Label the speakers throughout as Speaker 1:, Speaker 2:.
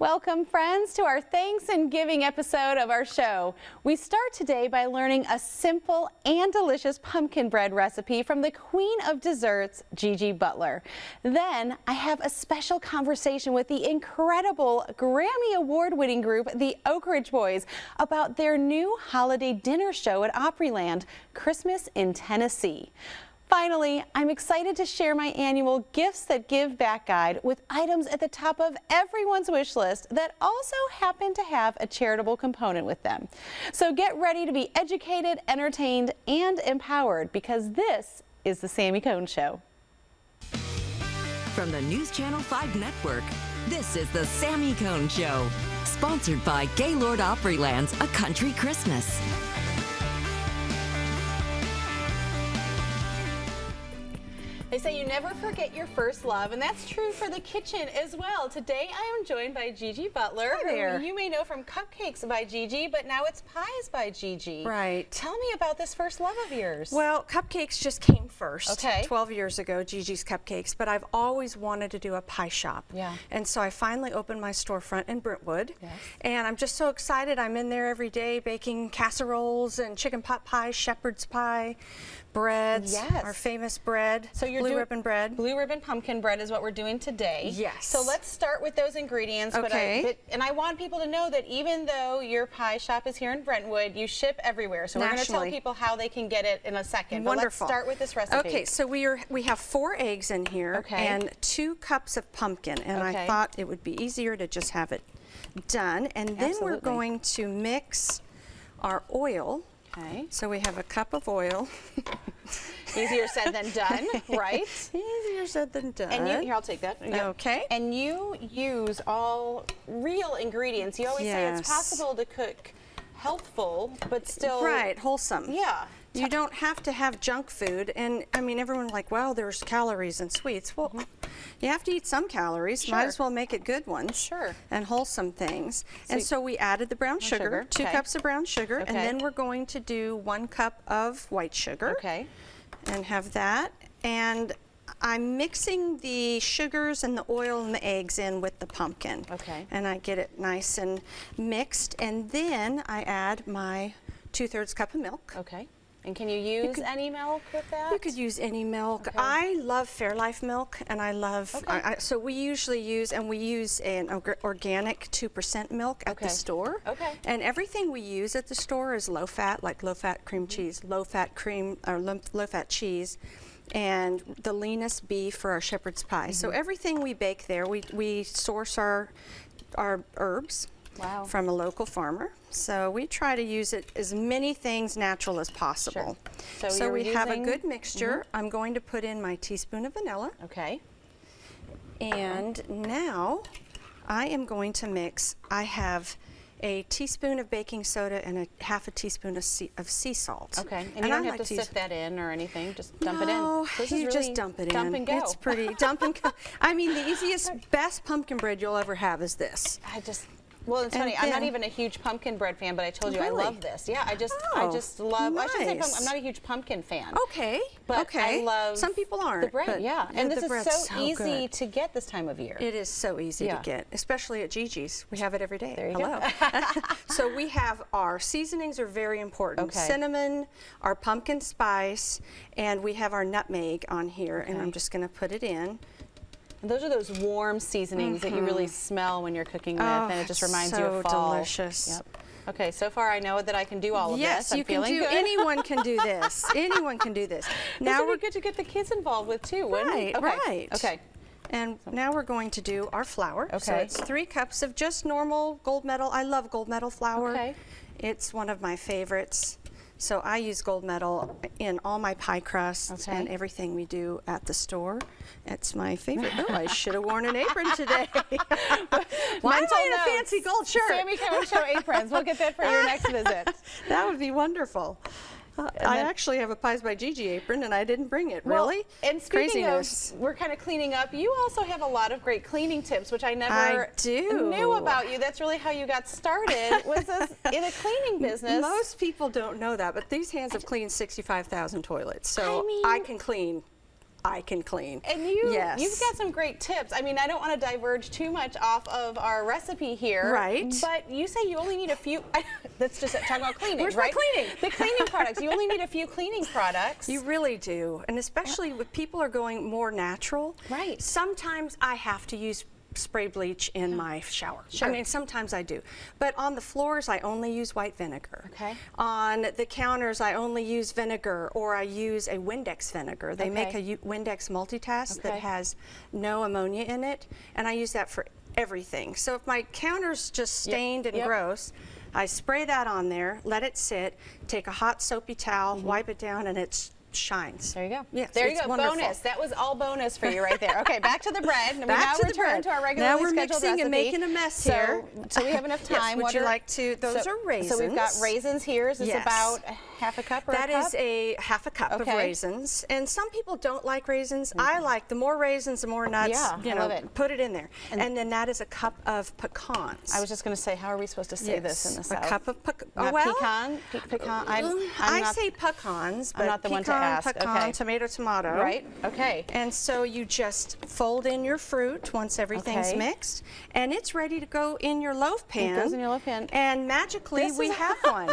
Speaker 1: Welcome, friends, to our Thanks and Giving episode of our show. We start today by learning a simple and delicious pumpkin bread recipe from the queen of desserts, Gigi Butler. Then I have a special conversation with the incredible Grammy-Award winning group, the Oak Ridge Boys, about their new holiday dinner show at Opryland, Christmas in Tennessee. Finally, I'm excited to share my annual Gifts That Give Back guide with items at the top of everyone's wish list that also happen to have a charitable component with them. So get ready to be educated, entertained, and empowered, because this is the Sami Cone Show.
Speaker 2: From the News Channel 5 Network, this is the Sami Cone Show, sponsored by Gaylord Opryland's A Country Christmas.
Speaker 1: They say you never forget your first love, and that's true for the kitchen as well. Today I am joined by Gigi Butler, who you may know from Cupcakes by Gigi, but now it's Pies by Gigi.
Speaker 3: Right.
Speaker 1: Tell me about this first love of yours.
Speaker 3: Well, Cupcakes just came first,
Speaker 1: okay.
Speaker 3: 12 years ago, Gigi's Cupcakes, but I've always wanted to do a pie shop.
Speaker 1: Yeah.
Speaker 3: And so I finally opened my storefront in Brentwood,
Speaker 1: yes.
Speaker 3: And I'm just so excited. I'm in there every day baking casseroles and chicken pot pie, shepherd's pie, breads,
Speaker 1: yes.
Speaker 3: our famous bread.
Speaker 1: So you're
Speaker 3: blue ribbon bread.
Speaker 1: Blue ribbon pumpkin bread is what we're doing today.
Speaker 3: Yes.
Speaker 1: So let's start with those ingredients.
Speaker 3: Okay.
Speaker 1: And I want people to know that even though your pie shop is here in Brentwood, you ship everywhere. So we're going to tell people how they can get it in a second.
Speaker 3: Wonderful.
Speaker 1: But let's start with this recipe.
Speaker 3: Okay, so we have 4 eggs in here,
Speaker 1: okay.
Speaker 3: and 2 cups of pumpkin, and
Speaker 1: okay.
Speaker 3: I thought it would be easier to just have it done. And then
Speaker 1: Absolutely.
Speaker 3: we're going to mix our oil.
Speaker 1: Okay.
Speaker 3: So we have a cup of oil.
Speaker 1: Easier said than done, right?
Speaker 3: Easier said than done.
Speaker 1: And here, I'll take that. Yep.
Speaker 3: Okay.
Speaker 1: And you use all real ingredients. You always say it's possible to cook healthful, but still
Speaker 3: right, wholesome.
Speaker 1: Yeah.
Speaker 3: You don't have to have junk food, and I mean, everyone's like, well, there's calories in sweets. Well, you have to eat some calories.
Speaker 1: Sure.
Speaker 3: Might as well make it good ones.
Speaker 1: Sure.
Speaker 3: And wholesome things. And so we added the brown sugar, 2
Speaker 1: okay.
Speaker 3: cups of brown sugar,
Speaker 1: Okay.
Speaker 3: and then we're going to do 1 cup of white sugar.
Speaker 1: Okay.
Speaker 3: And have that. And I'm mixing the sugars and the oil and the eggs in with the pumpkin.
Speaker 1: Okay.
Speaker 3: And I get it nice and mixed, and then I add my 2/3 cup of milk.
Speaker 1: Okay. And can you use any milk with that?
Speaker 3: You could use any milk.
Speaker 1: Okay.
Speaker 3: I love Fairlife milk, and I love, so we usually use, and we use an organic 2% milk at the store.
Speaker 1: Okay.
Speaker 3: And everything we use at the store is low fat, like low fat cream cheese, low fat cream, or low fat cheese, and the leanest beef for our shepherd's pie. So everything we bake there, we source our herbs.
Speaker 1: Wow.
Speaker 3: From a local farmer. So we try to use it as many things natural as possible.
Speaker 1: Sure.
Speaker 3: So we have a good mixture. I'm going to put in my teaspoon of vanilla.
Speaker 1: Okay.
Speaker 3: And now I am going to mix. I have a teaspoon of baking soda and half a teaspoon of sea salt.
Speaker 1: Okay. And you don't have to sift that in or anything. Just dump it in.
Speaker 3: No,
Speaker 1: This
Speaker 3: you
Speaker 1: is really
Speaker 3: just dump it in.
Speaker 1: Dump and go.
Speaker 3: It's pretty. Dump and go. I mean, the easiest, best pumpkin bread you'll ever have is this.
Speaker 1: Well, it's funny. I'm not even a huge pumpkin bread fan, but I told you I love this. Yeah, I just love.
Speaker 3: Nice.
Speaker 1: I should say I'm not a huge pumpkin fan.
Speaker 3: Okay.
Speaker 1: But I love.
Speaker 3: Some people aren't.
Speaker 1: The bread,
Speaker 3: but
Speaker 1: yeah. And this is so easy
Speaker 3: good.
Speaker 1: to get this time of year.
Speaker 3: It is so easy to get, especially at Gigi's. We have it every day.
Speaker 1: There you
Speaker 3: go. So we have our seasonings are very important.
Speaker 1: Okay.
Speaker 3: Cinnamon, our pumpkin spice, and we have our nutmeg on here. And I'm just going to put it in.
Speaker 1: And those are those warm seasonings that you really smell when you're cooking with, and it just reminds you of fall.
Speaker 3: So delicious.
Speaker 1: Yep. Okay, so far I know that I can do all of this.
Speaker 3: Yes, you can do.
Speaker 1: Good.
Speaker 3: Anyone can do this. Anyone can do this.
Speaker 1: Now we're good to get the kids involved with too, wouldn't it? Okay.
Speaker 3: Right.
Speaker 1: Okay.
Speaker 3: And now we're going to do our flour.
Speaker 1: Okay.
Speaker 3: So it's 3 cups of just normal gold medal. I love gold medal flour.
Speaker 1: Okay.
Speaker 3: It's one of my favorites. So I use gold medal in all my pie crusts and everything we do at the store. It's my favorite. Oh, I should have worn an apron today. Why am I in a fancy gold shirt?
Speaker 1: Sami Cone Show aprons. We'll get that for your next visit.
Speaker 3: That would be wonderful. I actually have a Pies by Gigi apron, and I didn't bring it.
Speaker 1: Well,
Speaker 3: really?
Speaker 1: And speaking
Speaker 3: Craziness.
Speaker 1: of, we're kind of cleaning up. You also have a lot of great cleaning tips, which I never knew about you. That's really how you got started, was in a cleaning business.
Speaker 3: Most people don't know that, but these hands have cleaned 65,000 toilets, so I can clean I can clean.
Speaker 1: And you've got some great tips. I mean, I don't want to diverge too much off of our recipe here.
Speaker 3: Right.
Speaker 1: But you say you only need a few. Let's just talk about cleaning.
Speaker 3: Where's
Speaker 1: right?
Speaker 3: my cleaning?
Speaker 1: The cleaning products. You only need a few cleaning products.
Speaker 3: You really do. And especially when people are going more natural.
Speaker 1: Right.
Speaker 3: Sometimes I have to use spray bleach in my shower.
Speaker 1: Sure.
Speaker 3: I mean, sometimes I do. But on the floors, I only use white vinegar.
Speaker 1: Okay.
Speaker 3: On the counters, I only use vinegar, or I use a Windex vinegar. They make a Windex multitask that has no ammonia in it, and I use that for everything. So if my counter's just stained and gross, I spray that on there, let it sit, take a hot soapy towel, wipe it down, and it shines.
Speaker 1: There you go.
Speaker 3: Yes,
Speaker 1: there you
Speaker 3: it's
Speaker 1: go.
Speaker 3: wonderful.
Speaker 1: Bonus. That was all bonus for you right there. Okay, back to the bread. And
Speaker 3: Back
Speaker 1: we
Speaker 3: to
Speaker 1: now
Speaker 3: the bread.
Speaker 1: return to our regularly
Speaker 3: Now we're
Speaker 1: scheduled
Speaker 3: mixing
Speaker 1: recipe.
Speaker 3: and making a mess here.
Speaker 1: So we have enough time.
Speaker 3: Yes, would you like to? Those are raisins.
Speaker 1: So we've got raisins here. Is this about half a cup or
Speaker 3: That
Speaker 1: a cup?
Speaker 3: is a half a cup of raisins. And some people don't like raisins. I like the more raisins, the more nuts.
Speaker 1: Yeah,
Speaker 3: you
Speaker 1: I
Speaker 3: know,
Speaker 1: love it.
Speaker 3: put it in there. And then that is a cup of pecans.
Speaker 1: I was just going to say, how are we supposed to say this in the South?
Speaker 3: A cup of
Speaker 1: Not
Speaker 3: well,
Speaker 1: pecan? Pecan?
Speaker 3: I say pecans, but
Speaker 1: I'm not the one to ask.
Speaker 3: pecan,
Speaker 1: Okay.
Speaker 3: tomato.
Speaker 1: Right? Okay.
Speaker 3: And so you just fold in your fruit once everything's mixed, and it's ready to go in your loaf pan.
Speaker 1: It goes in your loaf pan.
Speaker 3: And magically, we have one.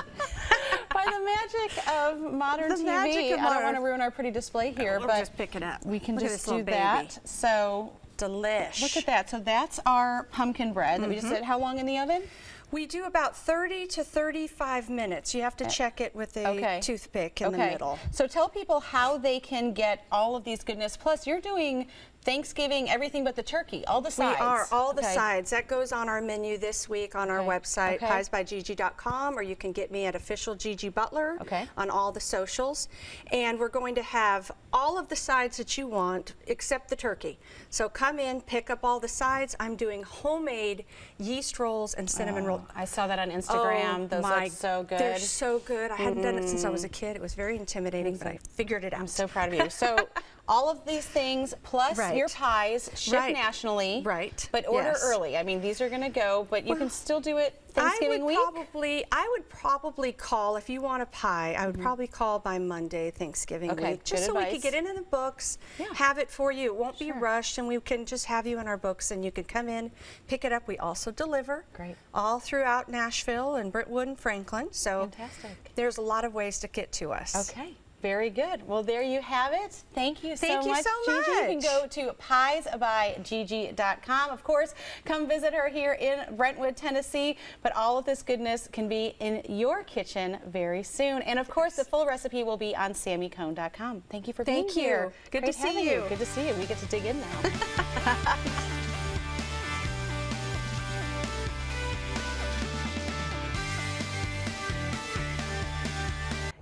Speaker 1: By the magic of modern TV, I don't want to ruin our pretty display here,
Speaker 3: We'll
Speaker 1: but
Speaker 3: just pick it up.
Speaker 1: we can
Speaker 3: Look at
Speaker 1: just
Speaker 3: this
Speaker 1: do
Speaker 3: little
Speaker 1: that.
Speaker 3: baby.
Speaker 1: So
Speaker 3: Delish.
Speaker 1: look at that. So that's our pumpkin bread that we just did. How long in the oven?
Speaker 3: We do about 30 to 35 minutes. You have to check it with a toothpick in the middle.
Speaker 1: So tell people how they can get all of these goodness. Plus, you're doing Thanksgiving, everything but the turkey, all the sides.
Speaker 3: We are, all the sides. That goes on our menu this week on our website, piesbygigi.com, or you can get me at official Gigi Butler on all the socials. And we're going to have all of the sides that you want except the turkey. So come in, pick up all the sides. I'm doing homemade yeast rolls and cinnamon rolls.
Speaker 1: I saw that on Instagram. Those look so good.
Speaker 3: They're so good. I hadn't done it since I was a kid. It was very intimidating, but I figured it out.
Speaker 1: I'm so proud of you. So all of these things plus your pies ship nationally.
Speaker 3: Right.
Speaker 1: But order early. I mean, these are going to go, but you can still do it Thanksgiving week?
Speaker 3: I would probably call, if you want a pie, I would probably call by Monday, Thanksgiving week. Just so we could get it in the books, have it for you. It won't be rushed, and we can just have you in our books, and you can come in, pick it up. We also deliver all throughout Nashville and Brentwood and Franklin. So there's a lot of ways to get to us.
Speaker 1: Okay. Very good. Well, there you have it. Thank you so much,
Speaker 3: Gigi.
Speaker 1: You can go to piesbygigi.com. Of course, come visit her here in Brentwood, Tennessee. But all of this goodness can be in your kitchen very soon. And of course, the full recipe will be on SamiCone.com. Thank you for being here.
Speaker 3: Good to see you.
Speaker 1: Good to see you. We get to dig in now.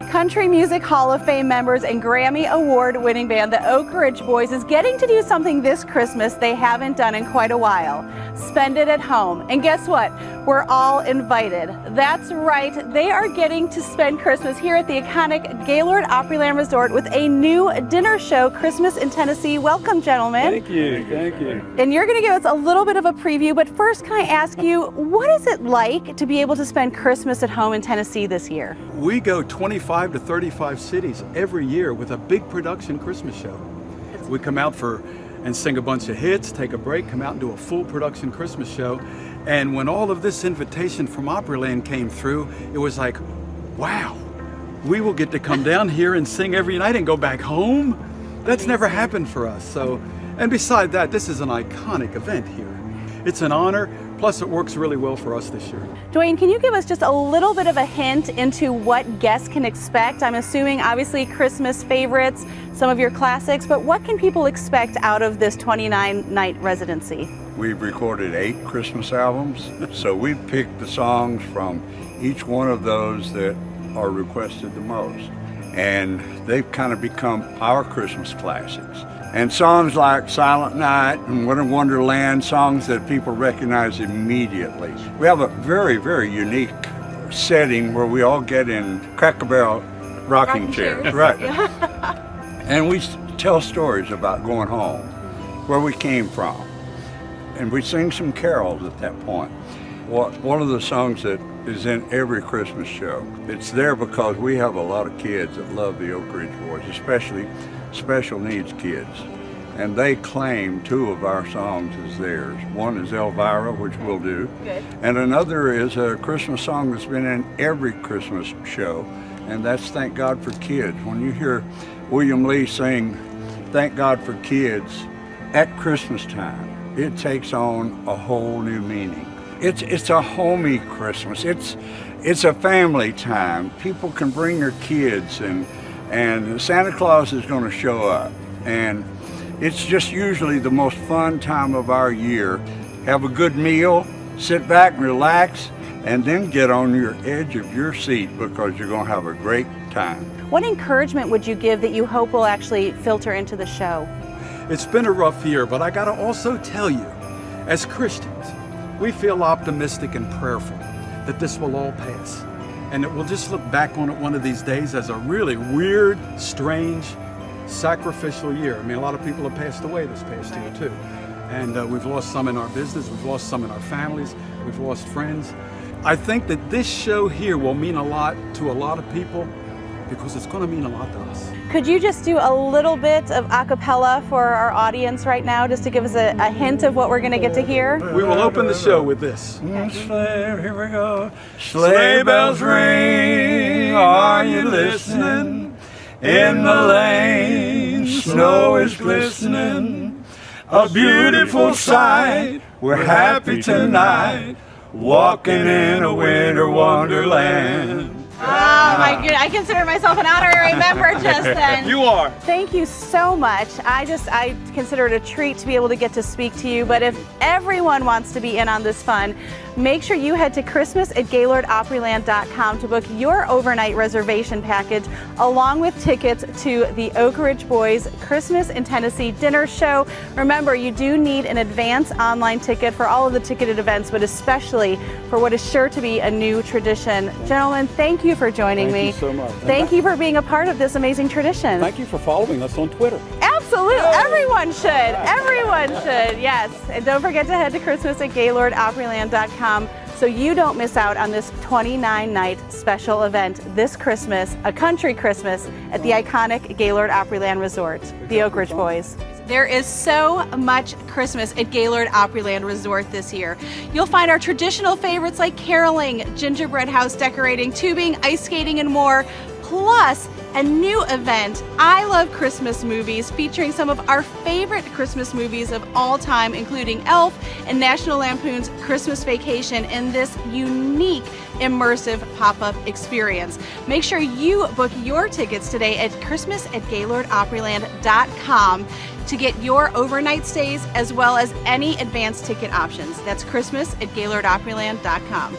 Speaker 1: Country Music Hall of Fame members and Grammy Award winning band the Oak Ridge Boys is getting to do something this Christmas they haven't done in quite a while. Spend it at home. And guess what? We're all invited. That's right. They are getting to spend Christmas here at the iconic Gaylord Opryland Resort with a new dinner show, Christmas in Tennessee. Welcome, gentlemen.
Speaker 4: Thank you. Thank you.
Speaker 1: And you're going to give us a little bit of a preview, but first, can I ask you, what is it like to be able to spend Christmas at home in Tennessee this year?
Speaker 4: We go 25 to 35 cities every year with a big production Christmas show. We come out and sing a bunch of hits, take a break, come out and do a full production Christmas show. And when all of this invitation from Opryland came through, it was like, wow, we will get to come down here and sing every night and go back home? That's never happened for us. So, and beside that, this is an iconic event here. It's an honor, plus it works really well for us this year.
Speaker 1: Dwayne, can you give us just a little bit of a hint into what guests can expect? I'm assuming obviously Christmas favorites, some of your classics, but what can people expect out of this 29-night residency?
Speaker 5: We've recorded 8 Christmas albums, so we picked the songs from each one of those that are requested the most. And they've kind of become our Christmas classics. And songs like Silent Night and Winter Wonderland, songs that people recognize immediately. We have a very, very unique setting where we all get in Cracker Barrel rocking chairs. Right. And we tell stories about going home, where we came from. And we sing some carols at that point. One of the songs that is in every Christmas show, it's there because we have a lot of kids that love the Oak Ridge Boys, especially special needs kids. And they claim 2 of our songs as theirs. One is Elvira, which we'll do.
Speaker 1: Good.
Speaker 5: And another is a Christmas song that's been in every Christmas show, and that's Thank God for Kids. When you hear William Lee sing Thank God for Kids at Christmas time, it takes on a whole new meaning. It's a homey Christmas. It's a family time. People can bring their kids, and Santa Claus is going to show up. And it's just usually the most fun time of our year. Have a good meal, sit back and relax, and then get on your edge of your seat because you're going to have a great time.
Speaker 1: What encouragement would you give that you hope will actually filter into the show?
Speaker 4: It's been a rough year, but I gotta also tell you, as Christians, we feel optimistic and prayerful that this will all pass, and that we'll just look back on it one of these days as a really weird, strange, sacrificial year. I mean, a lot of people have passed away this past year too, and we've lost some in our business, we've lost some in our families, we've lost friends. I think that this show here will mean a lot to a lot of people because it's going to mean a lot to us.
Speaker 1: Could you just do a little bit of a cappella for our audience right now, just to give us a hint of what we're going to get to hear?
Speaker 4: We will open the show with this.
Speaker 5: Here we go. Sleigh bells ring, are you listening? In the lane, snow is glistening. A beautiful sight, we're happy tonight, walking in a winter wonderland.
Speaker 1: Oh my goodness, I consider myself an honorary member just then.
Speaker 4: You are.
Speaker 1: Thank you so much. I consider it a treat to be able to get to speak to you, but if everyone wants to be in on this fun, make sure you head to Christmas@GaylordOpryland.com to book your overnight reservation package along with tickets to the Oak Ridge Boys Christmas in Tennessee dinner show. Remember, you do need an advance online ticket for all of the ticketed events, but especially for what is sure to be a new tradition. Gentlemen, thank you for joining me.
Speaker 4: Thank you so much.
Speaker 1: Thank you for being a part of this amazing tradition.
Speaker 4: Thank you for following us on Twitter.
Speaker 1: Absolutely. Everyone should. Everyone should. Yes. And don't forget to head to Christmas@GaylordOpryland.com so you don't miss out on this 29-night special event this Christmas, a country Christmas at the iconic Gaylord Opryland Resort, the Oak Ridge Boys. There is so much Christmas at Gaylord Opryland Resort this year. You'll find our traditional favorites like caroling, gingerbread house decorating, tubing, ice skating, and more, plus a new event, I Love Christmas Movies, featuring some of our favorite Christmas movies of all time, including Elf and National Lampoon's Christmas Vacation, in this unique immersive pop-up experience. Make sure you book your tickets today at Christmas@GaylordOpryland.com to get your overnight stays as well as any advanced ticket options. That's Christmas@GaylordOpryland.com.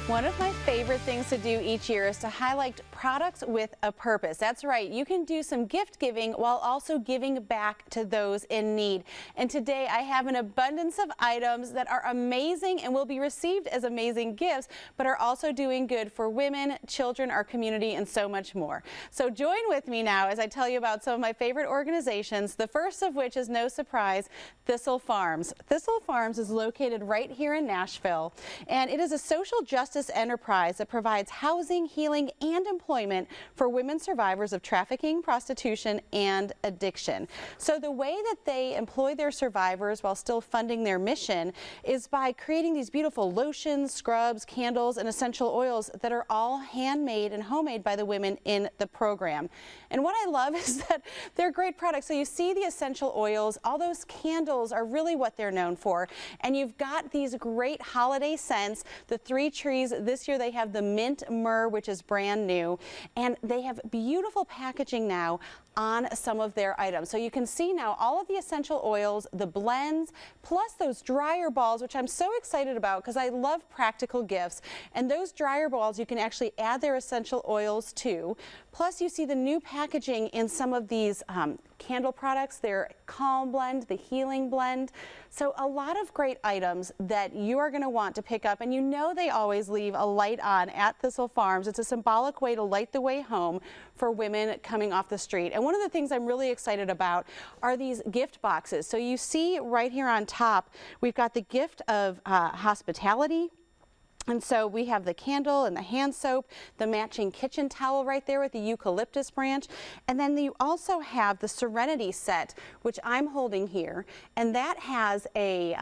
Speaker 1: One of my favorite things to do each year is to highlight products with a purpose. That's right, you can do some gift giving while also giving back to those in need. And today I have an abundance of items that are amazing and will be received as amazing gifts, but are also doing good for women, children, our community, and so much more. So join with me now as I tell you about some of my favorite organizations, the first of which is no surprise, Thistle Farms. Thistle Farms is located right here in Nashville, and it is a social justice enterprise that provides housing, healing, and employment for women survivors of trafficking, prostitution, and addiction. So the way that they employ their survivors while still funding their mission is by creating these beautiful lotions, scrubs, candles, and essential oils that are all handmade and homemade by the women in the program. And what I love is that they're great products. So you see the essential oils, all those candles are really what they're known for. And you've got these great holiday scents, the 3 trees. This year they have the mint myrrh, which is brand new, and they have beautiful packaging now on some of their items. So you can see now all of the essential oils, the blends, plus those dryer balls, which I'm so excited about because I love practical gifts. And those dryer balls you can actually add their essential oils to. Plus you see the new packaging in some of these candle products, their Calm Blend, the Healing Blend. So a lot of great items that you are going to want to pick up, and you know they always leave a light on at Thistle Farms. It's a symbolic way to light the way home for women coming off the street. And one of the things I'm really excited about are these gift boxes. So you see right here on top, we've got the gift of hospitality, And so we have the candle and the hand soap, the matching kitchen towel right there with the eucalyptus branch. And then you also have the Serenity set, which I'm holding here. And that has a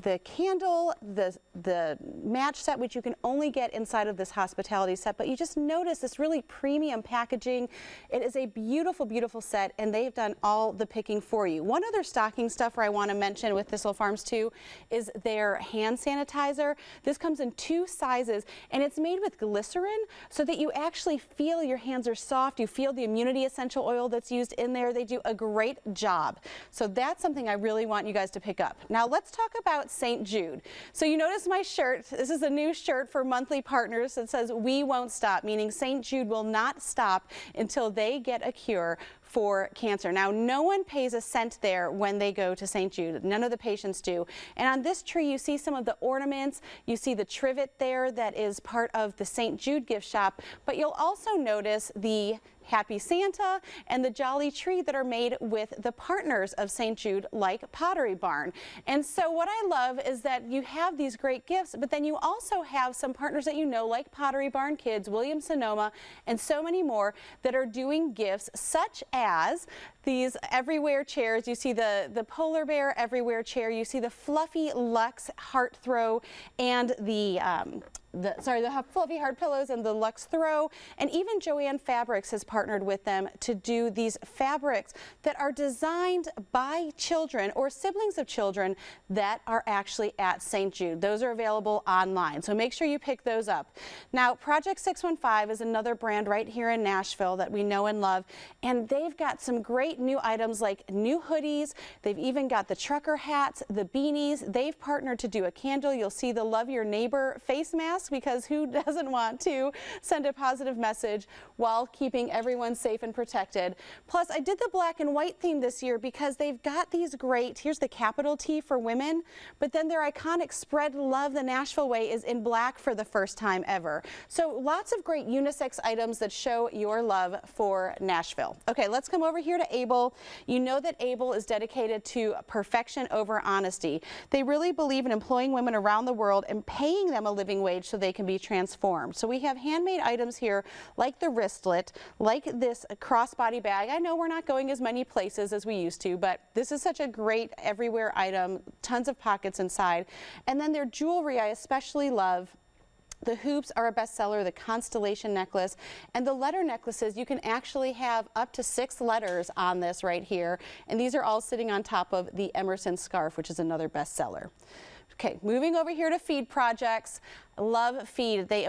Speaker 1: the candle, the match set, which you can only get inside of this hospitality set. But you just notice this really premium packaging. It is a beautiful, beautiful set, and they've done all the picking for you. One other stocking stuffer I want to mention with Thistle Farms too is their hand sanitizer. This comes in 2 sizes, and it's made with glycerin so that you actually feel your hands are soft. You feel the immunity essential oil that's used in there. They do a great job. So that's something I really want you guys to pick up. Now let's talk about St. Jude. So you notice my shirt. This is a new shirt for monthly partners that says "We won't stop," meaning St. Jude will not stop until they get a cure for cancer. Now, no one pays a cent there when they go to St. Jude. None of the patients do. And on this tree, you see some of the ornaments. You see the trivet there that is part of the St. Jude gift shop, but you'll also notice the Happy Santa and the Jolly Tree that are made with the partners of St. Jude, like Pottery Barn. And so what I love is that you have these great gifts, but then you also have some partners that you know, like Pottery Barn Kids, Williams-Sonoma, and so many more that are doing gifts such as these Everywhere chairs. You see the Polar Bear Everywhere chair. You see the Fluffy Luxe Heart Throw and the Fluffy Heart Pillows and the Luxe Throw. And even Joanne Fabrics has partnered with them to do these fabrics that are designed by children or siblings of children that are actually at St. Jude. Those are available online, so make sure you pick those up. Now, Project 615 is another brand right here in Nashville that we know and love, and they've got some great new items like new hoodies. They've even got the trucker hats, the beanies. They've partnered to do a candle. You'll see the Love Your Neighbor face mask, because who doesn't want to send a positive message while keeping everyone safe and protected. Plus, I did the black and white theme this year because they've got these great, here's the capital T for women, but then their iconic Spread Love the Nashville Way is in black for the first time ever. So lots of great unisex items that show your love for Nashville. Okay, let's come over here to Able. You know that Able is dedicated to perfection over honesty. They really believe in employing women around the world and paying them a living wage so they can be transformed. So we have handmade items here like the wristlet, like this crossbody bag. I know we're not going as many places as we used to, but this is such a great everywhere item, tons of pockets inside. And then their jewelry I especially love. The hoops are a bestseller, the constellation necklace, and the letter necklaces, you can actually have up to 6 letters on this right here, and these are all sitting on top of the Emerson scarf, which is another bestseller. Okay, moving over here to Feed Projects. Love Feed. They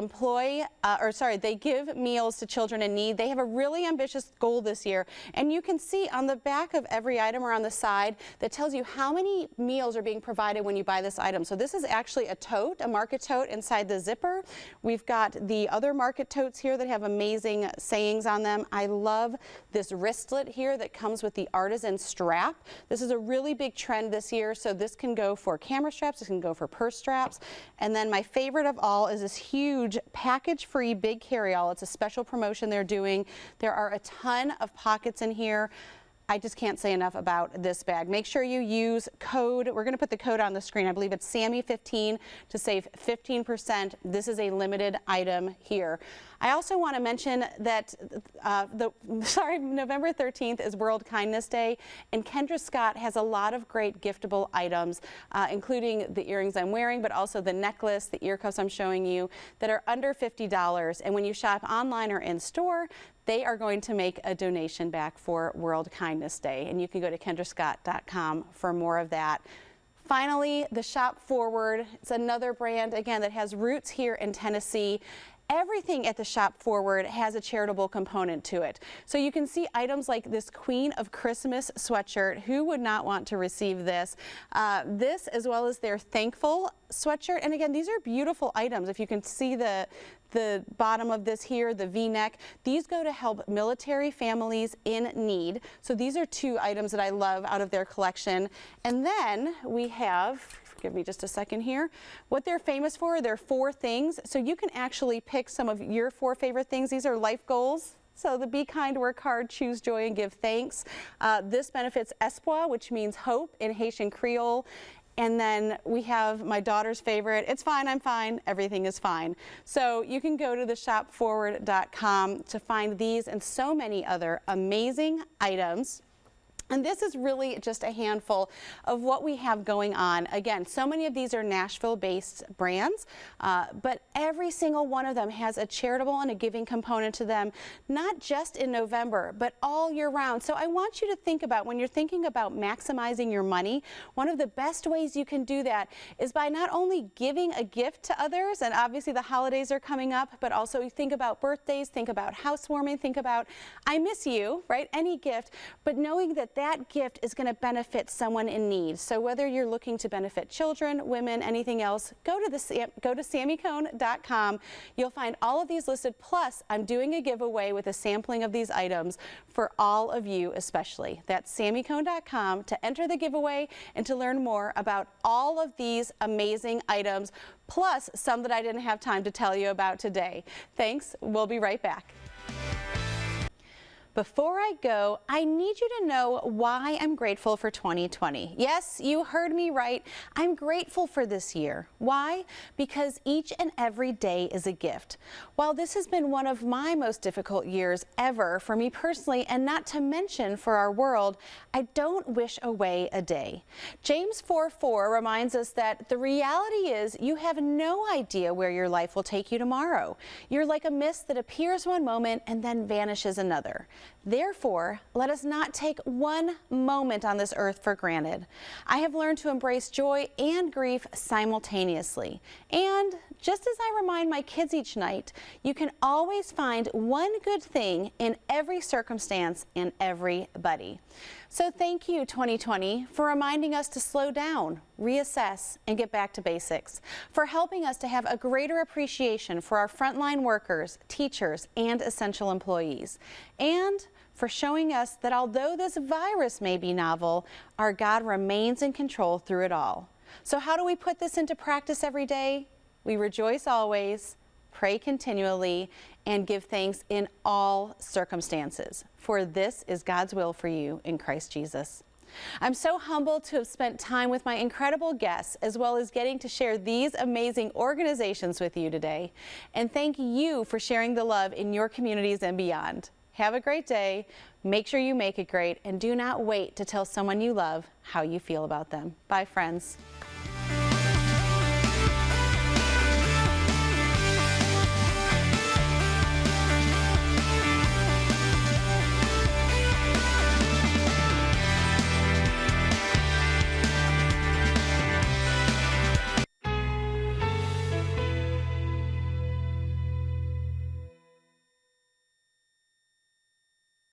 Speaker 1: they give meals to children in need. They have a really ambitious goal this year, and you can see on the back of every item or on the side that tells you how many meals are being provided when you buy this item. So this is actually a tote, a market tote inside the zipper. We've got the other market totes here that have amazing sayings on them. I love this wristlet here that comes with the artisan strap. This is a really big trend this year, so this can go for camera straps, this can go for purse straps, and then my favorite of all is this huge package-free big carry-all. It's a special promotion they're doing. There are a ton of pockets in here. I just can't say enough about this bag. Make sure you use code. We're going to put the code on the screen. I believe it's Sami15 to save 15%. This is a limited item here. I also want to mention that November 13th is World Kindness Day, and Kendra Scott has a lot of great giftable items, including the earrings I'm wearing, but also the necklace, the ear cuffs I'm showing you, that are under $50. And when you shop online or in store, they are going to make a donation back for World Kindness Day. And you can go to kendrascott.com for more of that. Finally, the Shop Forward. It's another brand, again, that has roots here in Tennessee. Everything at the Shop Forward has a charitable component to it. So you can see items like this Queen of Christmas sweatshirt. Who would not want to receive this? This, as well as their Thankful sweatshirt. And again, these are beautiful items. If you can see the bottom of this here, the V-neck, these go to help military families in need. So these are 2 items that I love out of their collection. And then we have, give me just a second here, what they're famous for, they're 4 things. So you can actually pick some of your 4 favorite things. These are life goals. So the Be Kind, Work Hard, Choose Joy, and Give Thanks. This benefits espoir, which means hope in Haitian Creole. And then we have my daughter's favorite, it's fine, I'm fine, everything is fine. So you can go to the shopforward.com to find these and so many other amazing items. And this is really just a handful of what we have going on. Again, so many of these are Nashville-based brands, but every single one of them has a charitable and a giving component to them, not just in November, but all year round. So I want you to think about, when you're thinking about maximizing your money, one of the best ways you can do that is by not only giving a gift to others, and obviously the holidays are coming up, but also think about birthdays, think about housewarming, think about I miss you, right? Any gift, but knowing that that gift is going to benefit someone in need. So whether you're looking to benefit children, women, anything else, go to samicone.com. You'll find all of these listed. Plus, I'm doing a giveaway with a sampling of these items for all of you especially. That's samicone.com to enter the giveaway and to learn more about all of these amazing items, plus some that I didn't have time to tell you about today. Thanks. We'll be right back. Before I go, I need you to know why I'm grateful for 2020. Yes, you heard me right. I'm grateful for this year. Why? Because each and every day is a gift. While this has been one of my most difficult years ever for me personally, and not to mention for our world, I don't wish away a day. James 4:4 reminds us that the reality is you have no idea where your life will take you tomorrow. You're like a mist that appears one moment and then vanishes another. Therefore, let us not take one moment on this earth for granted. I have learned to embrace joy and grief simultaneously. And just as I remind my kids each night, you can always find one good thing in every circumstance and everybody. So thank you, 2020, for reminding us to slow down, reassess, and get back to basics, for helping us to have a greater appreciation for our frontline workers, teachers, and essential employees, and for showing us that although this virus may be novel, our God remains in control through it all. So how do we put this into practice every day? We rejoice always, pray continually, and give thanks in all circumstances, for this is God's will for you in Christ Jesus. I'm so humbled to have spent time with my incredible guests, as well as getting to share these amazing organizations with you today. And thank you for sharing the love in your communities and beyond. Have a great day, make sure you make it great, and do not wait to tell someone you love how you feel about them. Bye, friends.